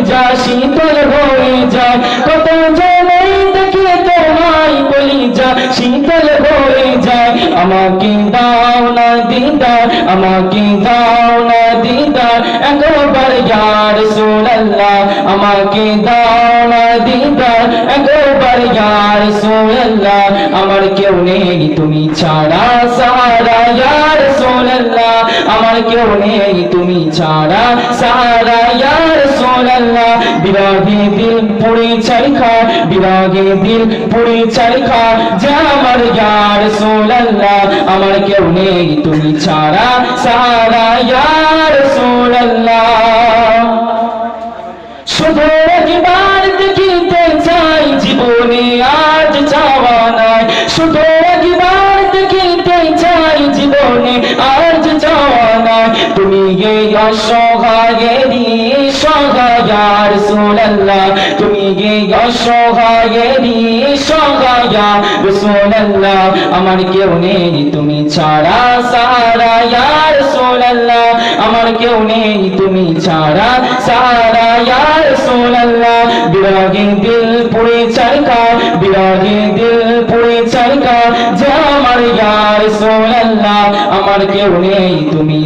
কলিজা শীতল হয়ে যায়, কত জনেই দেখে তোমায় কলিজা শীতল হয়ে যায়। আমাকে দাও না দিদার, আমাকে দাও না দিদার একবার ইয়া রাসূলুল্লাহ, আমাকে দাও না দিদার একবার ইয়া রাসূলুল্লাহ। আমার কেউ নেই তুমি ছাড়া সাহারা ইয়া রাসূলুল্লাহ, আমার কেউ নেই তুমি ছাড়া সাহারা ইয়া রাসূলুল্লাহ। বিরাগে দিল পুড়ে ছাইখা, বিরাগে দিল পুড়ে ছাইখা যা আমার ইয়া রাসূলুল্লাহ, আমার কেউ নেই তুমি ছাড়া সাহারা ইয়া রাসূলুল্লাহ। শুধু একবার দেখিতে চাই জীবনে আজ চাওয়া নাই, শুধু একবার দেখিতে চাই জীবনে আজ চাওয়া নাই। তুমি এই অসহায়েরই সহায় ইয়া রাসূলুল্লাহ, তুমি এই অসহায়েরই সহায় ইয়া রাসূলুল্লাহ। আমার কেউ নেই তুমি ছাড়া সাহারা ইয়া রাসূলুল্লাহ, আমার কেউ নেই তুমি ছাড়া সাহারা ইয়া রাসূলুল্লাহ। বিরাগে দিল পুড়ে ছাইখা, বিরাগে দিল পুড়ে ছাইখা যা আমার ইয়া রাসূলুল্লাহ, আমার কেউ নেই তুমি